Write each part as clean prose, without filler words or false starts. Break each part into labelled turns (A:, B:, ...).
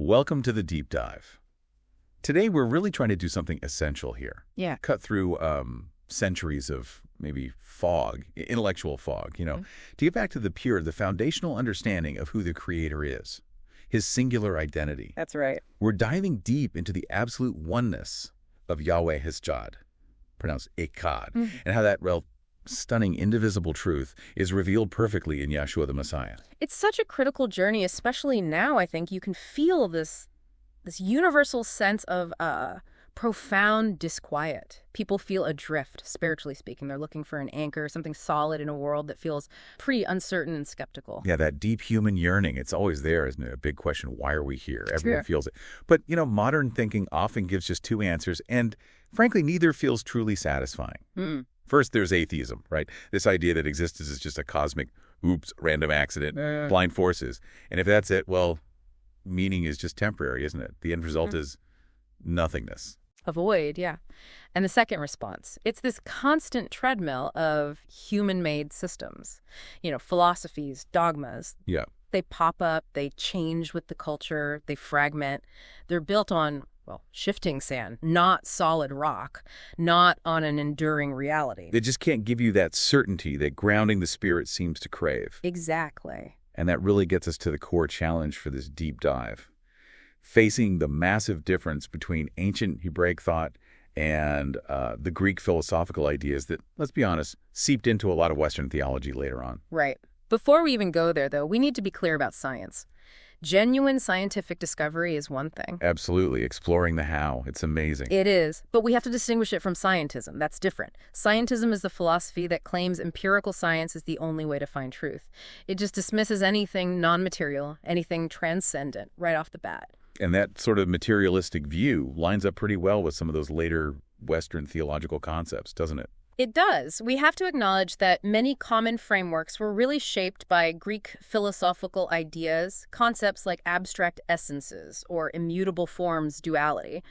A: Welcome to the deep dive. Today, we're really trying to do something essential here.
B: Yeah.
A: Cut through centuries of maybe fog, intellectual fog, to get back to the foundational understanding of who the Creator is, his singular identity.
B: That's right.
A: We're diving deep into the absolute oneness of Yahweh Echad, pronounced Echad, and how that, stunning, indivisible truth is revealed perfectly in Yahshua the Messiah.
B: It's such a critical journey, especially now. I think you can feel this universal sense of profound disquiet. People feel adrift, spiritually speaking. They're looking for an anchor, something solid in a world that feels pretty uncertain and skeptical.
A: Yeah, that deep human yearning, it's always there, isn't it? A big question, why are we here? Everyone feels it. But, modern thinking often gives just two answers, and frankly, neither feels truly satisfying. First, there's atheism, right? This idea that existence is just a cosmic, random accident, blind forces. And if that's it, meaning is just temporary, isn't it? The end result is nothingness.
B: A void, yeah. And the second response, it's this constant treadmill of human-made systems. Philosophies, dogmas.
A: Yeah.
B: They pop up, they change with the culture, they fragment. They're built on shifting sand, not solid rock, not on an enduring reality.
A: They just can't give you that certainty that grounding the spirit seems to crave.
B: Exactly.
A: And that really gets us to the core challenge for this deep dive. Facing the massive difference between ancient Hebraic thought and the Greek philosophical ideas that, let's be honest, seeped into a lot of Western theology later on.
B: Right. Before we even go there, though, we need to be clear about science. Genuine scientific discovery is one thing.
A: Absolutely. Exploring the how. It's amazing.
B: It is. But we have to distinguish it from scientism. That's different. Scientism is the philosophy that claims empirical science is the only way to find truth. It just dismisses anything non-material, anything transcendent, right off the bat.
A: And that sort of materialistic view lines up pretty well with some of those later Western theological concepts, doesn't it?
B: It does. We have to acknowledge that many common frameworks were really shaped by Greek philosophical ideas, concepts like abstract essences or immutable forms duality.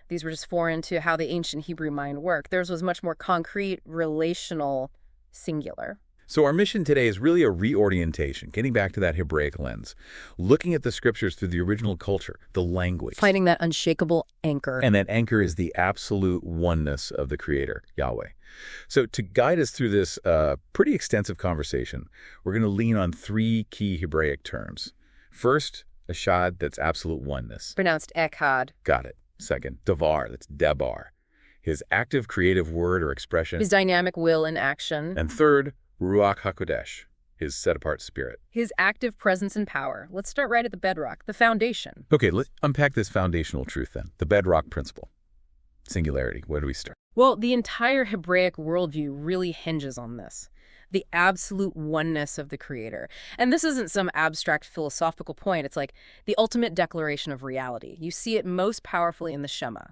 B: These were just foreign to how the ancient Hebrew mind worked. Theirs was much more concrete, relational, singular.
A: So our mission today is really a reorientation, getting back to that Hebraic lens, looking at the scriptures through the original culture, the language.
B: Finding that unshakable anchor.
A: And that anchor is the absolute oneness of the Creator, Yahweh. So to guide us through this pretty extensive conversation, we're going to lean on three key Hebraic terms. First, Echad, that's absolute oneness.
B: Pronounced Echad.
A: Got it. Second, Davar, that's Debar, his active creative word or expression.
B: His dynamic will in action.
A: And third, Ruach HaKodesh, his set-apart spirit.
B: His active presence and power. Let's start right at the bedrock, the foundation.
A: Okay, let's unpack this foundational truth then, the bedrock principle. Singularity, where do we start?
B: Well, the entire Hebraic worldview really hinges on this, the absolute oneness of the Creator. And this isn't some abstract philosophical point. It's like the ultimate declaration of reality. You see it most powerfully in the Shema.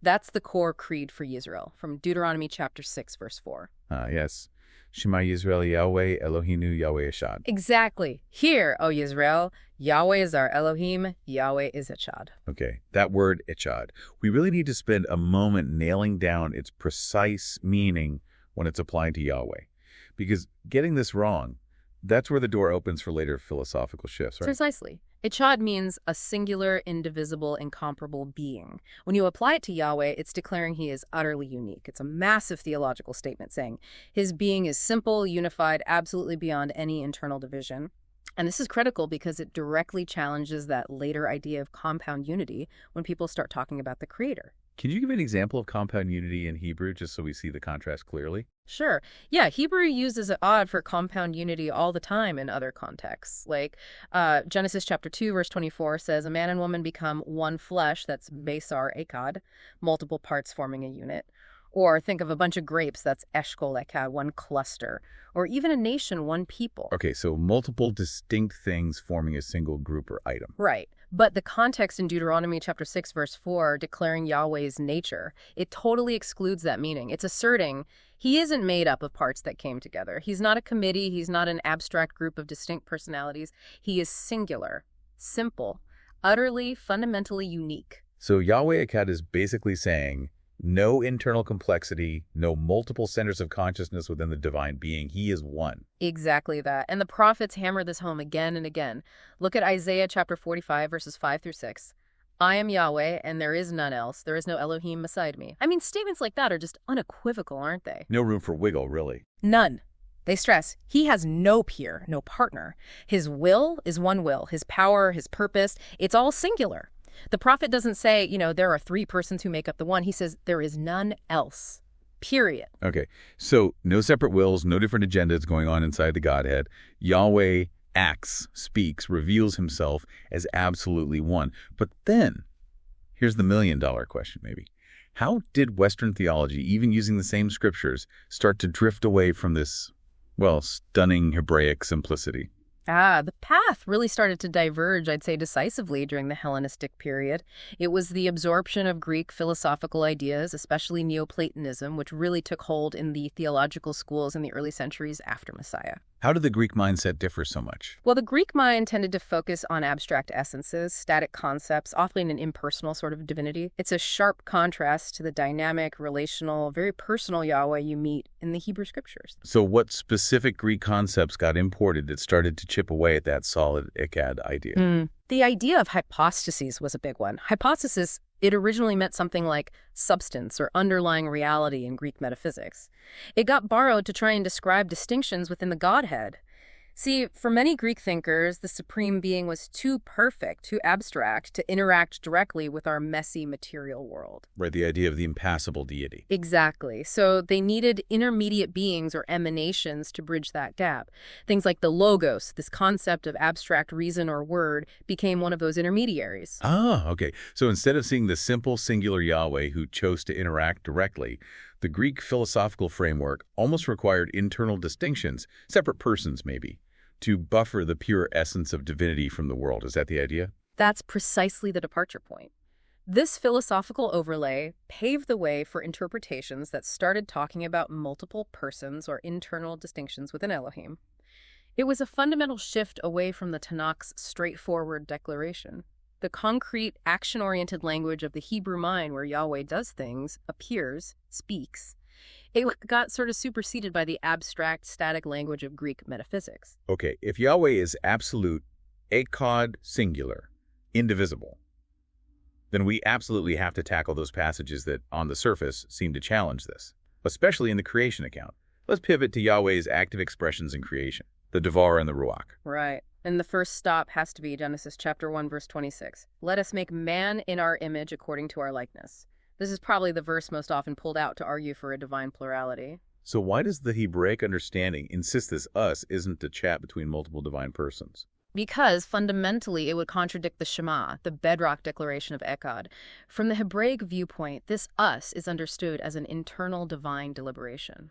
B: That's the core creed for Yisrael, from Deuteronomy chapter 6, verse 4.
A: Yes. Shema Yisrael Yahweh Eloheinu Yahweh Echad.
B: Exactly. Hear, O Yisrael, Yahweh is our Elohim, Yahweh is Echad.
A: Okay, that word Echad. We really need to spend a moment nailing down its precise meaning when it's applied to Yahweh. Because getting this wrong, that's where the door opens for later philosophical shifts, right?
B: Precisely. Echad means a singular, indivisible, incomparable being. When you apply it to Yahweh, it's declaring he is utterly unique. It's a massive theological statement saying his being is simple, unified, absolutely beyond any internal division. And this is critical because it directly challenges that later idea of compound unity when people start talking about the Creator.
A: Can you give an example of compound unity in Hebrew just so we see the contrast clearly?
B: Sure. Yeah, Hebrew uses odd for compound unity all the time in other contexts. Like Genesis chapter 2, verse 24 says, a man and woman become one flesh, that's Besar Echad, multiple parts forming a unit. Or think of a bunch of grapes, that's Eshkol Echad, one cluster. Or even a nation, one people.
A: Okay, so multiple distinct things forming a single group or item.
B: Right. But the context in Deuteronomy chapter 6, verse 4, declaring Yahweh's nature, it totally excludes that meaning. It's asserting he isn't made up of parts that came together. He's not a committee. He's not an abstract group of distinct personalities. He is singular, simple, utterly, fundamentally unique.
A: So Yahweh Echad is basically saying, No internal complexity, no multiple centers of consciousness within the divine being. He is one.
B: Exactly that. And the prophets hammer this home again and again. Look at Isaiah chapter 45, verses 5 through 6. I am Yahweh, and there is none else. There is no Elohim beside me. I mean, statements like that are just unequivocal, aren't they?
A: No room for wiggle, really.
B: None. They stress he has no peer, no partner. His will is one will. His power, his purpose, it's all singular. The prophet doesn't say, there are three persons who make up the one. He says there is none else. Period.
A: Okay, so no separate wills, no different agendas going on inside the Godhead. Yahweh acts, speaks, reveals himself as absolutely one. But then, here's the million-dollar question maybe. How did Western theology, even using the same scriptures, start to drift away from this, stunning Hebraic simplicity?
B: The path really started to diverge, I'd say, decisively during the Hellenistic period. It was the absorption of Greek philosophical ideas, especially Neoplatonism, which really took hold in the theological schools in the early centuries after Messiah.
A: How did the Greek mindset differ so much?
B: Well, the Greek mind tended to focus on abstract essences, static concepts, often an impersonal sort of divinity. It's a sharp contrast to the dynamic, relational, very personal Yahweh you meet in the Hebrew scriptures.
A: So what specific Greek concepts got imported that started to chip away at that solid Echad idea?
B: The idea of hypostases was a big one. Hypostasis, it originally meant something like substance or underlying reality in Greek metaphysics. It got borrowed to try and describe distinctions within the Godhead. See, for many Greek thinkers, the supreme being was too perfect, too abstract to interact directly with our messy material world.
A: Right, the idea of the impassible deity.
B: Exactly. So they needed intermediate beings or emanations to bridge that gap. Things like the logos, this concept of abstract reason or word, became one of those intermediaries.
A: Ah, okay. So instead of seeing the simple singular Yahweh who chose to interact directly, the Greek philosophical framework almost required internal distinctions, separate persons maybe, to buffer the pure essence of divinity from the world. Is that the idea?
B: That's precisely the departure point. This philosophical overlay paved the way for interpretations that started talking about multiple persons or internal distinctions within Elohim. It was a fundamental shift away from the Tanakh's straightforward declaration. The concrete, action-oriented language of the Hebrew mind where Yahweh does things, appears, speaks. It got sort of superseded by the abstract, static language of Greek metaphysics.
A: Okay, if Yahweh is absolute, Echad singular, indivisible, then we absolutely have to tackle those passages that, on the surface, seem to challenge this, especially in the creation account. Let's pivot to Yahweh's active expressions in creation, the Devar and the Ruach.
B: Right. And the first stop has to be Genesis chapter 1, verse 26. Let us make man in our image according to our likeness. This is probably the verse most often pulled out to argue for a divine plurality.
A: So why does the Hebraic understanding insist this us isn't a chat between multiple divine persons?
B: Because fundamentally it would contradict the Shema, the bedrock declaration of Echad. From the Hebraic viewpoint, this us is understood as an internal divine deliberation.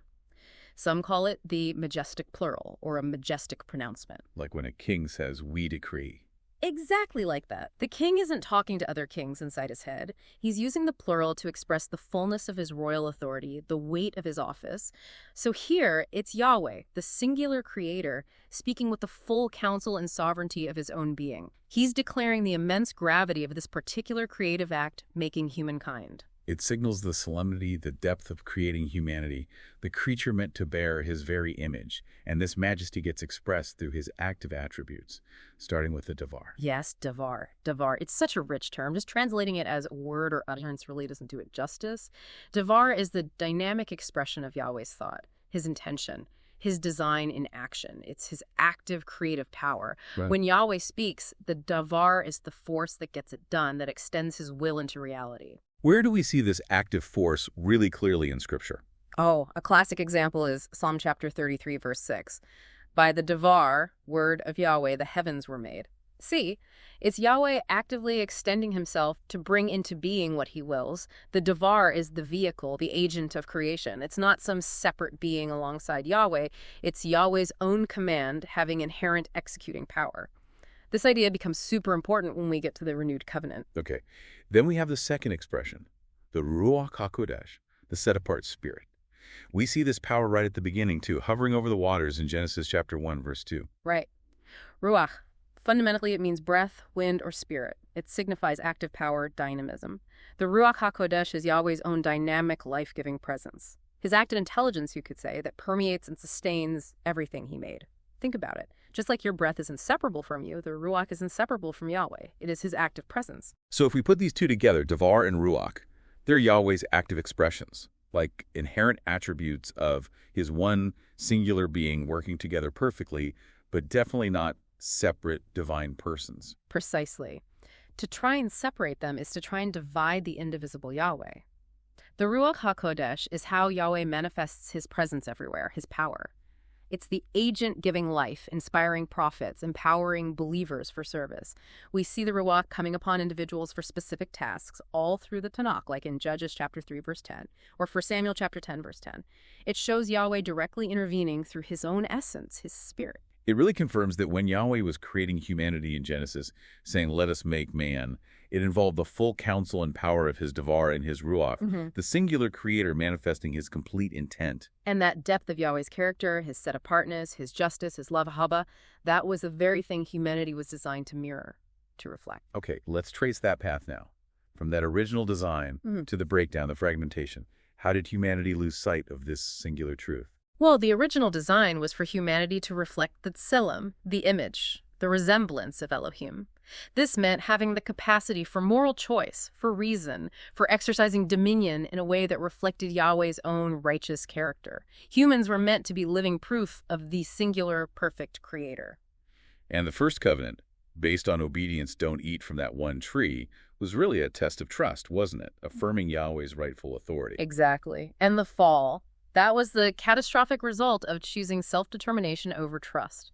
B: Some call it the majestic plural, or a majestic pronouncement.
A: Like when a king says, we decree.
B: Exactly like that. The king isn't talking to other kings inside his head. He's using the plural to express the fullness of his royal authority, the weight of his office. So here, it's Yahweh, the singular creator, speaking with the full counsel and sovereignty of his own being. He's declaring the immense gravity of this particular creative act, making humankind.
A: It signals the solemnity, the depth of creating humanity, the creature meant to bear his very image, and this majesty gets expressed through his active attributes, starting with the Devar.
B: Yes, Devar. Devar. It's such a rich term. Just translating it as word or utterance really doesn't do it justice. Devar is the dynamic expression of Yahweh's thought, his intention, his design in action. It's his active creative power.
A: Right.
B: When Yahweh speaks, the Devar is the force that gets it done, that extends his will into reality.
A: Where do we see this active force really clearly in Scripture?
B: Oh, a classic example is Psalm chapter 33, verse 6. By the Devar, word of Yahweh, the heavens were made. See, it's Yahweh actively extending himself to bring into being what he wills. The Devar is the vehicle, the agent of creation. It's not some separate being alongside Yahweh. It's Yahweh's own command having inherent executing power. This idea becomes super important when we get to the renewed covenant.
A: Okay. Then we have the second expression, the Ruach HaKodesh, the set-apart spirit. We see this power right at the beginning, too, hovering over the waters in Genesis chapter 1, verse 2.
B: Right. Ruach, Fundamentally, it means breath, wind, or spirit. It signifies active power, dynamism. The Ruach HaKodesh is Yahweh's own dynamic, life-giving presence. His active intelligence, you could say, that permeates and sustains everything he made. Think about it. Just like your breath is inseparable from you, the Ruach is inseparable from Yahweh. It is his active presence.
A: So if we put these two together, Devar and Ruach, they're Yahweh's active expressions, like inherent attributes of his one singular being working together perfectly, but definitely not separate divine persons.
B: Precisely. To try and separate them is to try and divide the indivisible Yahweh. The Ruach HaKodesh is how Yahweh manifests his presence everywhere, his power. It's the agent giving life, inspiring prophets, empowering believers for service. We see the Ruach coming upon individuals for specific tasks all through the Tanakh, like in Judges chapter 3, verse 10, or 1 Samuel chapter 10, verse 10. It shows Yahweh directly intervening through his own essence, his spirit.
A: It really confirms that when Yahweh was creating humanity in Genesis, saying, "Let us make man," it involved the full counsel and power of his Devar and his Ruach, the singular creator manifesting his complete intent.
B: And that depth of Yahweh's character, his set-apartness, his justice, his love, haba, that was the very thing humanity was designed to mirror, to reflect.
A: Okay, let's trace that path now. From that original design to the breakdown, the fragmentation. How did humanity lose sight of this singular truth?
B: Well, the original design was for humanity to reflect the tselem, the image, the resemblance of Elohim. This meant having the capacity for moral choice, for reason, for exercising dominion in a way that reflected Yahweh's own righteous character. Humans were meant to be living proof of the singular, perfect creator.
A: And the first covenant, based on obedience, don't eat from that one tree, was really a test of trust, wasn't it? Affirming Yahweh's rightful authority.
B: Exactly. And the fall, that was the catastrophic result of choosing self-determination over trust.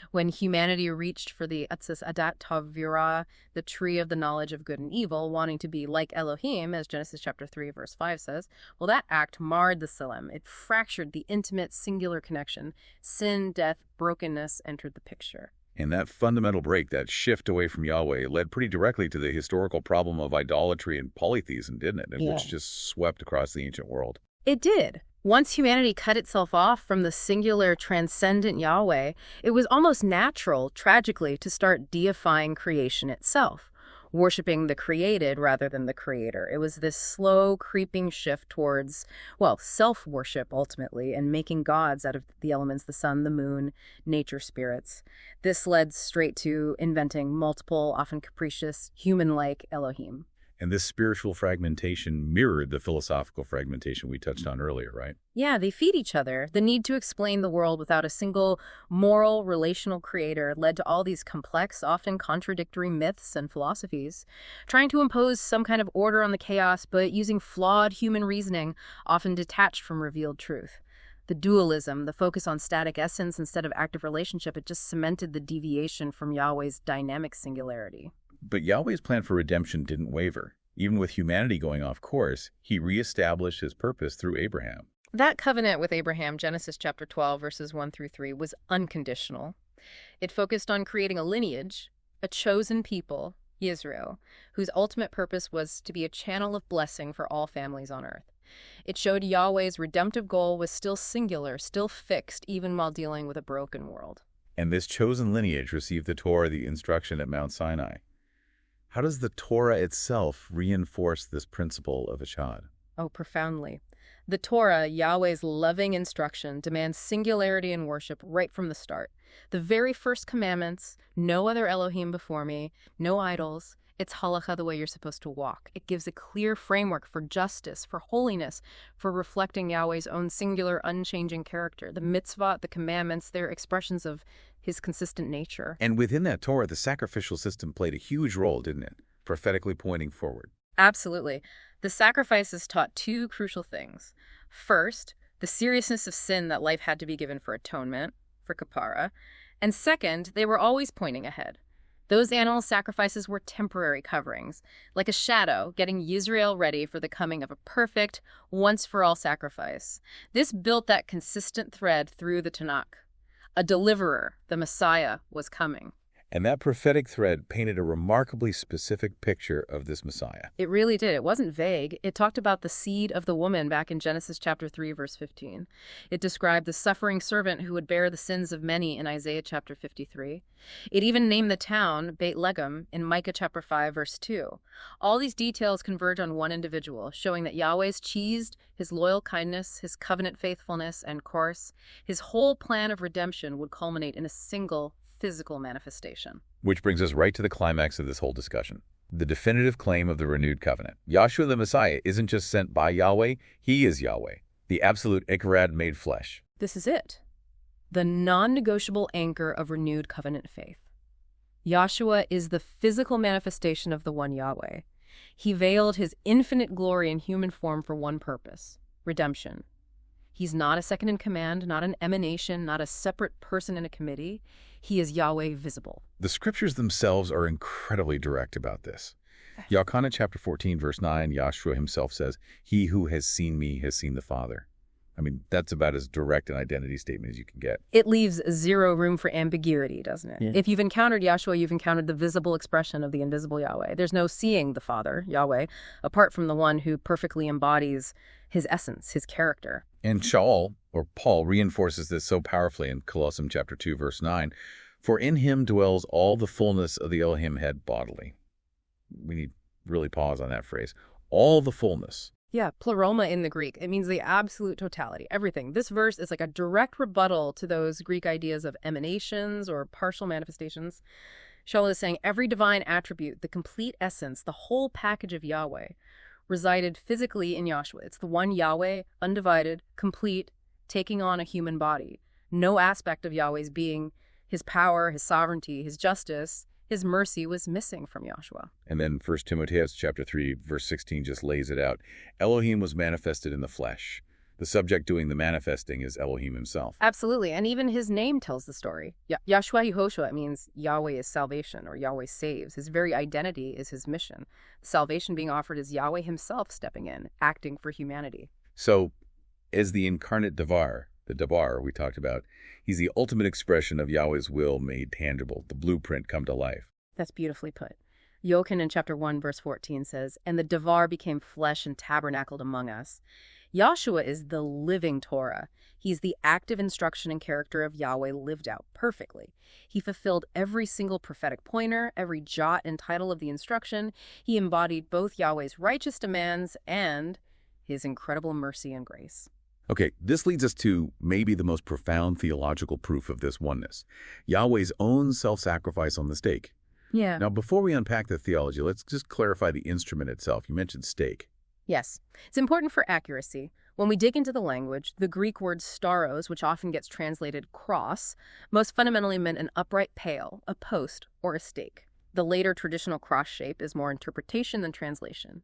B: When humanity reached for the Atzis Adat Tavira, the tree of the knowledge of good and evil, wanting to be like Elohim, as Genesis chapter 3, verse 5 says, well, that act marred the Tselem. It fractured the intimate, singular connection. Sin, death, brokenness entered the picture.
A: And that fundamental break, that shift away from Yahweh, led pretty directly to the historical problem of idolatry and polytheism, didn't it? Which just swept across the ancient world.
B: It did. Once humanity cut itself off from the singular, transcendent Yahweh, it was almost natural, tragically, to start deifying creation itself, worshiping the created rather than the creator. It was this slow, creeping shift towards, well, self-worship, ultimately, and making gods out of the elements, the sun, the moon, nature spirits. This led straight to inventing multiple, often capricious, human-like Elohim.
A: And this spiritual fragmentation mirrored the philosophical fragmentation we touched on earlier, right?
B: Yeah, they feed each other. The need to explain the world without a single moral, relational creator led to all these complex, often contradictory myths and philosophies, trying to impose some kind of order on the chaos, but using flawed human reasoning, often detached from revealed truth. The dualism, the focus on static essence instead of active relationship, it just cemented the deviation from Yahweh's dynamic singularity.
A: But Yahweh's plan for redemption didn't waver. Even with humanity going off course, he reestablished his purpose through Abraham.
B: That covenant with Abraham, Genesis chapter 12, verses 1 through 3, was unconditional. It focused on creating a lineage, a chosen people, Israel, whose ultimate purpose was to be a channel of blessing for all families on earth. It showed Yahweh's redemptive goal was still singular, still fixed, even while dealing with a broken world.
A: And this chosen lineage received the Torah, the instruction at Mount Sinai. How does the Torah itself reinforce this principle of Echad?
B: Oh, profoundly. The Torah, Yahweh's loving instruction, demands singularity in worship right from the start. The very first commandments, no other Elohim before me, no idols. It's halakha, the way you're supposed to walk. It gives a clear framework for justice, for holiness, for reflecting Yahweh's own singular, unchanging character. The mitzvot, the commandments, they're expressions of his consistent nature.
A: And within that Torah, the sacrificial system played a huge role, didn't it? Prophetically pointing forward.
B: Absolutely. The sacrifices taught two crucial things. First, the seriousness of sin that life had to be given for atonement, for kapara. And second, they were always pointing ahead. Those animal sacrifices were temporary coverings, like a shadow getting Yisrael ready for the coming of a perfect, once-for-all sacrifice. This built that consistent thread through the Tanakh. A deliverer, the Messiah, was coming.
A: And that prophetic thread painted a remarkably specific picture of this Messiah.
B: It really did. It wasn't vague. It talked about the seed of the woman back in Genesis chapter 3, verse 15. It described the suffering servant who would bear the sins of many in Isaiah chapter 53. It even named the town Beit Legem in Micah chapter 5, verse 2. All these details converge on one individual, showing that Yahweh's cheesed, his loyal kindness, his covenant faithfulness, and, of course, his whole plan of redemption would culminate in a single physical manifestation.
A: Which brings us right to the climax of this whole discussion. The definitive claim of the renewed covenant. Yahshua the Messiah isn't just sent by Yahweh, he is Yahweh, the absolute Echad made flesh.
B: This is it. The non-negotiable anchor of renewed covenant faith. Yahshua is the physical manifestation of the one Yahweh. He veiled his infinite glory in human form for one purpose: redemption. He's not a second in command, not an emanation, not a separate person in a committee. He is Yahweh visible.
A: The scriptures themselves are incredibly direct about this. Yahshua chapter 14, verse 9, Yahshua himself says, "He who has seen me has seen the Father." I mean, that's about as direct an identity statement as you can get.
B: It leaves zero room for ambiguity, doesn't it? Yeah. If you've encountered Yahshua, you've encountered the visible expression of the invisible Yahweh. There's no seeing the Father, Yahweh, apart from the one who perfectly embodies his essence, his character.
A: And Shaul, or Paul, reinforces this so powerfully in Colossians chapter 2, verse 9. For in him dwells all the fullness of the Elohim head bodily. We need to really pause on that phrase. All the fullness.
B: Yeah, pleroma in the Greek. It means the absolute totality, everything. This verse is like a direct rebuttal to those Greek ideas of emanations or partial manifestations. Shaul is saying every divine attribute, the complete essence, the whole package of Yahweh, resided physically in Yahshua. It's the one Yahweh, undivided, complete, taking on a human body. No aspect of Yahweh's being, his power, his sovereignty, his justice, his mercy was missing from Yahshua.
A: And then 1 Timothy chapter 3, verse 16 just lays it out. Elohim was manifested in the flesh. The subject doing the manifesting is Elohim himself.
B: Absolutely. And even his name tells the story. Yahshua Yehoshua means Yahweh is salvation, or Yahweh saves. His very identity is his mission. The salvation being offered is Yahweh himself stepping in, acting for humanity.
A: So, as the incarnate Davar, the Dabar we talked about, he's the ultimate expression of Yahweh's will made tangible, the blueprint come to life.
B: That's beautifully put. Yochanan in chapter 1, verse 14 says, "And the Davar became flesh and tabernacled among us." Yahshua is the living Torah. He's the active instruction and character of Yahweh lived out perfectly. He fulfilled every single prophetic pointer, every jot and title of the instruction. He embodied both Yahweh's righteous demands and his incredible mercy and grace.
A: Okay, this leads us to maybe the most profound theological proof of this oneness, Yahweh's own self-sacrifice on the stake.
B: Yeah.
A: Now, before we unpack the theology, let's just clarify the instrument itself. You mentioned stake.
B: Yes. It's important for accuracy. When we dig into the language, the Greek word staros, which often gets translated cross, most fundamentally meant an upright pale, a post, or a stake. The later traditional cross shape is more interpretation than translation.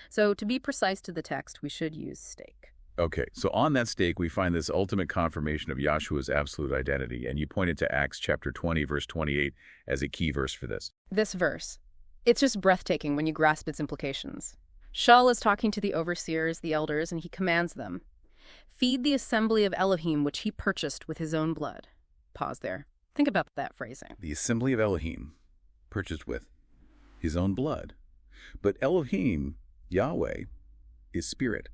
B: So to be precise to the text, we should use stake.
A: Okay, so on that stake, we find this ultimate confirmation of Yahshua's absolute identity, and you pointed to Acts chapter 20, verse 28 as a key verse for this.
B: This verse, it's just breathtaking when you grasp its implications. Shaul is talking to the overseers, the elders, and he commands them, "Feed the assembly of Elohim, which he purchased with his own blood." Pause there. Think about that phrasing.
A: The assembly of Elohim, purchased with his own blood. But Elohim, Yahweh, is spirit.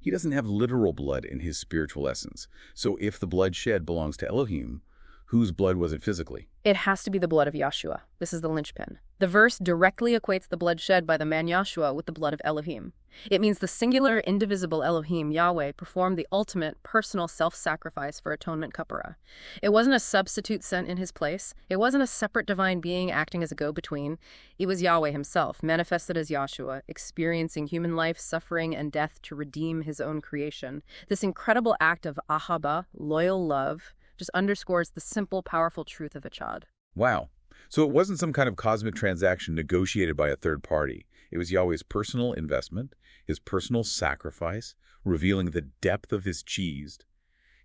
A: He doesn't have literal blood in his spiritual essence. So if the blood shed belongs to Elohim, whose blood was it physically?
B: It has to be the blood of Yahshua. This is the linchpin. The verse directly equates the blood shed by the man Yahshua with the blood of Elohim. It means the singular, indivisible Elohim, Yahweh, performed the ultimate personal self-sacrifice for atonement kapara. It wasn't a substitute sent in his place. It wasn't a separate divine being acting as a go-between. It was Yahweh himself, manifested as Yahshua, experiencing human life, suffering, and death to redeem his own creation. This incredible act of ahaba, loyal love, just underscores the simple, powerful truth of Echad.
A: Wow. So it wasn't some kind of cosmic transaction negotiated by a third party. It was Yahweh's personal investment, his personal sacrifice, revealing the depth of his cheesed,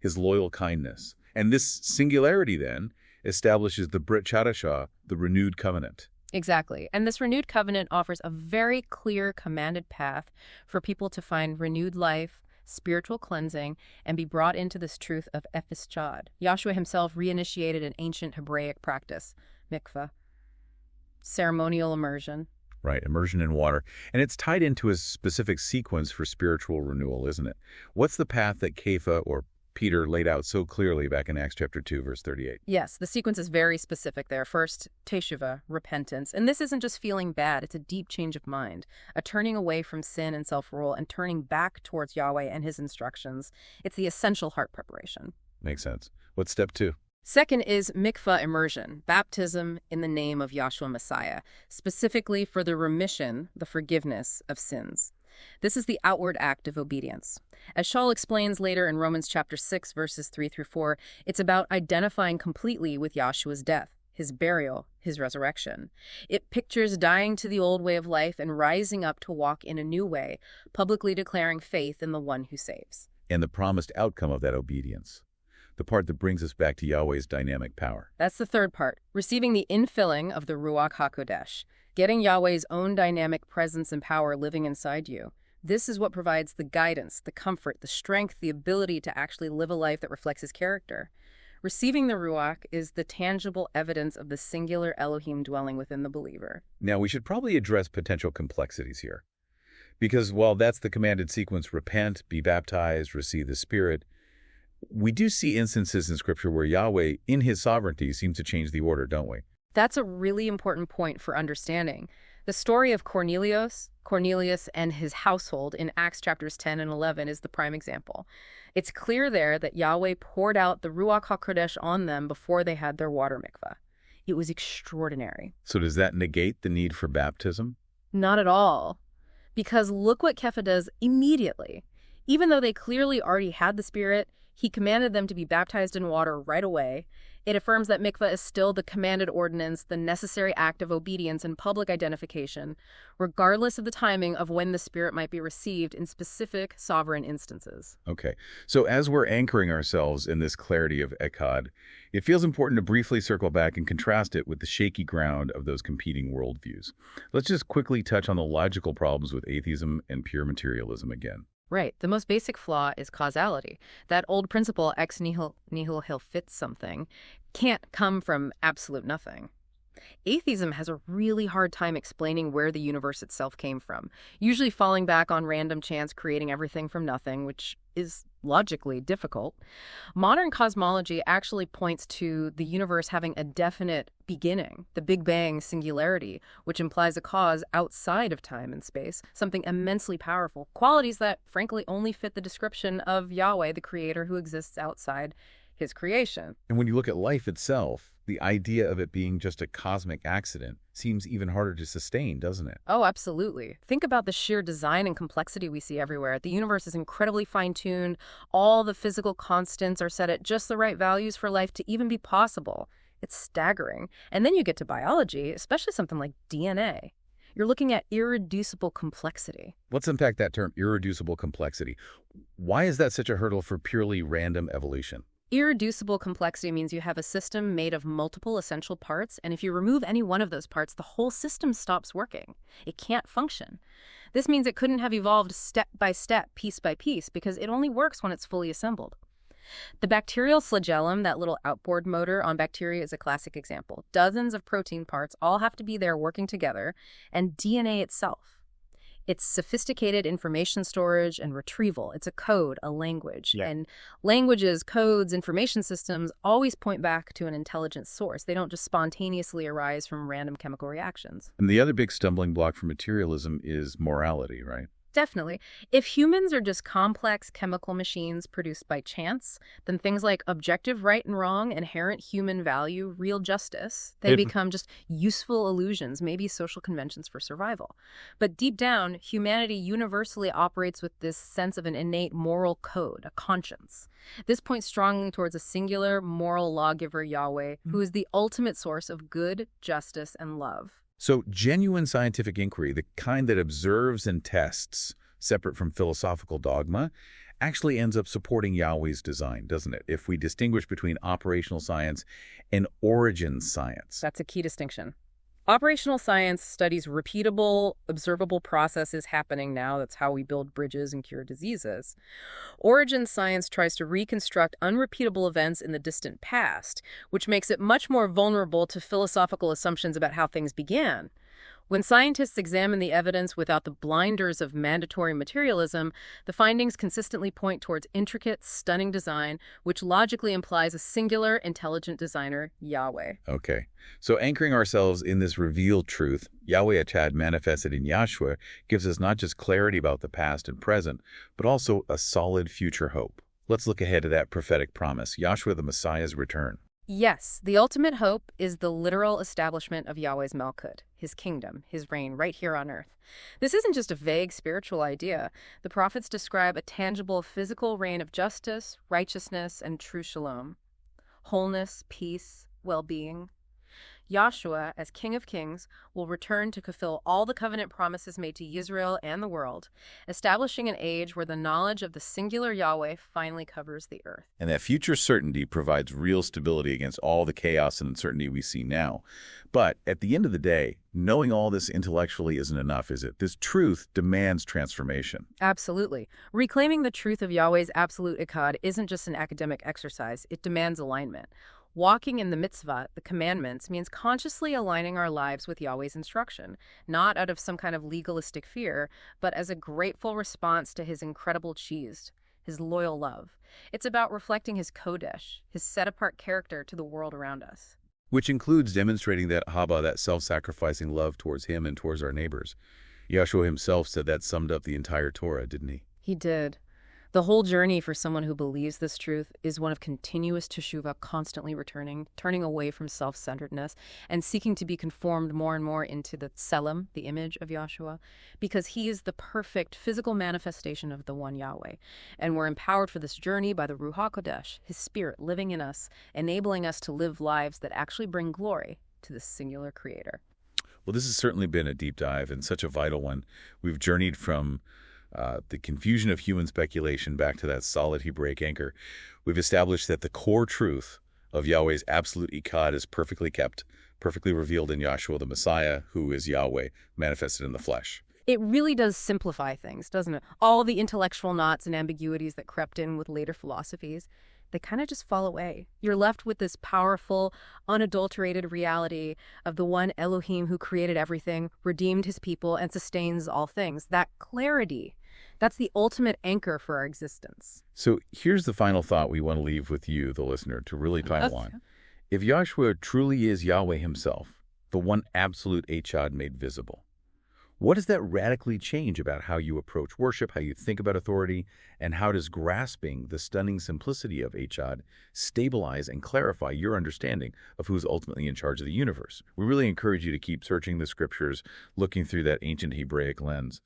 A: his loyal kindness. And this singularity, then, establishes the Brit Chadashah, the renewed covenant.
B: Exactly. And this renewed covenant offers a very clear, commanded path for people to find renewed life, spiritual cleansing, and be brought into this truth of Echad. Yahshua himself reinitiated an ancient Hebraic practice, mikveh, Ceremonial immersion.
A: Right, immersion in water. And it's tied into a specific sequence for spiritual renewal, isn't it? What's the path that Kepha or Peter laid out so clearly back in Acts chapter 2, verse 38?
B: Yes, the sequence is very specific there. First, teshuvah, repentance. And this isn't just feeling bad, it's a deep change of mind, a turning away from sin and self-rule and turning back towards Yahweh and his instructions. It's the essential heart preparation.
A: Makes sense. What's step 2?
B: Second is mikvah immersion, baptism in the name of Yahshua Messiah, specifically for the remission, the forgiveness of sins. This is the outward act of obedience. As Shaul explains later in Romans chapter 6, verses 3 through 4, it's about identifying completely with Yahshua's death, his burial, his resurrection. It pictures dying to the old way of life and rising up to walk in a new way, publicly declaring faith in the one who saves.
A: And the promised outcome of that obedience. The part that brings us back to Yahweh's dynamic power.
B: That's the third part, receiving the infilling of the Ruach HaKodesh, getting Yahweh's own dynamic presence and power living inside you. This is what provides the guidance, the comfort, the strength, the ability to actually live a life that reflects his character. Receiving the Ruach is the tangible evidence of the singular Elohim dwelling within the believer.
A: Now, we should probably address potential complexities here. Because while that's the commanded sequence, repent, be baptized, receive the Spirit, we do see instances in Scripture where Yahweh, in his sovereignty, seems to change the order, don't we?
B: That's a really important point for understanding. The story of Cornelius and his household in Acts chapters 10 and 11 is the prime example. It's clear there that Yahweh poured out the Ruach HaKodesh on them before they had their water mikvah. It was extraordinary.
A: So does that negate the need for baptism?
B: Not at all. Because look what Kepha does immediately. Even though they clearly already had the Spirit, he commanded them to be baptized in water right away. It affirms that mikvah is still the commanded ordinance, the necessary act of obedience and public identification, regardless of the timing of when the Spirit might be received in specific sovereign instances.
A: Okay, so as we're anchoring ourselves in this clarity of Echad, it feels important to briefly circle back and contrast it with the shaky ground of those competing worldviews. Let's just quickly touch on the logical problems with atheism and pure materialism again.
B: Right. The most basic flaw is causality. That old principle, ex nihilo nihil fit something, can't come from absolute nothing. Atheism has a really hard time explaining where the universe itself came from, usually falling back on random chance creating everything from nothing, which is logically difficult. Modern cosmology actually points to the universe having a definite beginning, the Big Bang singularity, which implies a cause outside of time and space, something immensely powerful, qualities that frankly only fit the description of Yahweh, the creator who exists outside his creation.
A: And when you look at life itself, the idea of it being just a cosmic accident seems even harder to sustain, doesn't it?
B: Oh, absolutely. Think about the sheer design and complexity we see everywhere. The universe is incredibly fine-tuned. All the physical constants are set at just the right values for life to even be possible. It's staggering. And then you get to biology, especially something like DNA. You're looking at irreducible complexity.
A: Let's unpack that term, irreducible complexity. Why is that such a hurdle for purely random evolution?
B: Irreducible complexity means you have a system made of multiple essential parts, and if you remove any one of those parts, the whole system stops working. It can't function. This means it couldn't have evolved step by step, piece by piece, because it only works when it's fully assembled. The bacterial flagellum, that little outboard motor on bacteria, is a classic example. Dozens of protein parts all have to be there working together, and DNA itself. It's sophisticated information storage and retrieval. It's a code, a language.
A: Yeah.
B: And languages, codes, information systems always point back to an intelligent source. They don't just spontaneously arise from random chemical reactions.
A: And the other big stumbling block for materialism is morality, right?
B: Definitely. If humans are just complex chemical machines produced by chance, then things like objective right and wrong, inherent human value, real justice, they become just useful illusions, maybe social conventions for survival. But deep down, humanity universally operates with this sense of an innate moral code, a conscience. This points strongly towards a singular moral lawgiver, Yahweh, who is the ultimate source of good, justice, and love.
A: So genuine scientific inquiry, the kind that observes and tests, separate from philosophical dogma, actually ends up supporting Yahweh's design, doesn't it? If we distinguish between operational science and origin science.
B: That's a key distinction. Operational science studies repeatable, observable processes happening now. That's how we build bridges and cure diseases. Origin science tries to reconstruct unrepeatable events in the distant past, which makes it much more vulnerable to philosophical assumptions about how things began. When scientists examine the evidence without the blinders of mandatory materialism, the findings consistently point towards intricate, stunning design, which logically implies a singular, intelligent designer, Yahweh.
A: Okay, so anchoring ourselves in this revealed truth, Yahweh Echad manifested in Yahshua, gives us not just clarity about the past and present, but also a solid future hope. Let's look ahead to that prophetic promise, Yahshua the Messiah's return.
B: Yes, the ultimate hope is the literal establishment of Yahweh's Malkut, his kingdom, his reign right here on earth. This isn't just a vague spiritual idea. The prophets describe a tangible physical reign of justice, righteousness, and true shalom. Wholeness, peace, well-being. Yahshua, as King of Kings, will return to fulfill all the covenant promises made to Israel and the world, establishing an age where the knowledge of the singular Yahweh finally covers the earth.
A: And that future certainty provides real stability against all the chaos and uncertainty we see now. But at the end of the day, knowing all this intellectually isn't enough, is it? This truth demands transformation.
B: Absolutely. Reclaiming the truth of Yahweh's absolute Echad isn't just an academic exercise. It demands alignment. Walking in the mitzvah, the commandments, means consciously aligning our lives with Yahweh's instruction, not out of some kind of legalistic fear, but as a grateful response to his incredible cheese, his loyal love. It's about reflecting his kodesh, his set-apart character to the world around us.
A: Which includes demonstrating that haba, that self-sacrificing love towards him and towards our neighbors. Yahshua himself said that summed up the entire Torah, didn't he?
B: He did. The whole journey for someone who believes this truth is one of continuous teshuvah, constantly returning, turning away from self-centeredness, and seeking to be conformed more and more into the tselem, the image of Yahshua, because he is the perfect physical manifestation of the one Yahweh. And we're empowered for this journey by the Ruach HaKodesh, his spirit living in us, enabling us to live lives that actually bring glory to the singular creator.
A: Well, this has certainly been a deep dive and such a vital one. We've journeyed from the confusion of human speculation back to that solid Hebraic anchor. We've established that the core truth of Yahweh's absolute Echad is perfectly kept, perfectly revealed in Yahshua the Messiah, who is Yahweh, manifested in the flesh.
B: It really does simplify things, doesn't it? All the intellectual knots and ambiguities that crept in with later philosophies, they kind of just fall away. You're left with this powerful, unadulterated reality of the one Elohim who created everything, redeemed his people, and sustains all things. That clarity, that's the ultimate anchor for our existence.
A: So here's the final thought we want to leave with you, the listener, to really pile on. If Yahshua truly is Yahweh himself, the one absolute Echad made visible, what does that radically change about how you approach worship, how you think about authority, and how does grasping the stunning simplicity of Echad stabilize and clarify your understanding of who's ultimately in charge of the universe? We really encourage you to keep searching the scriptures, looking through that ancient Hebraic lens.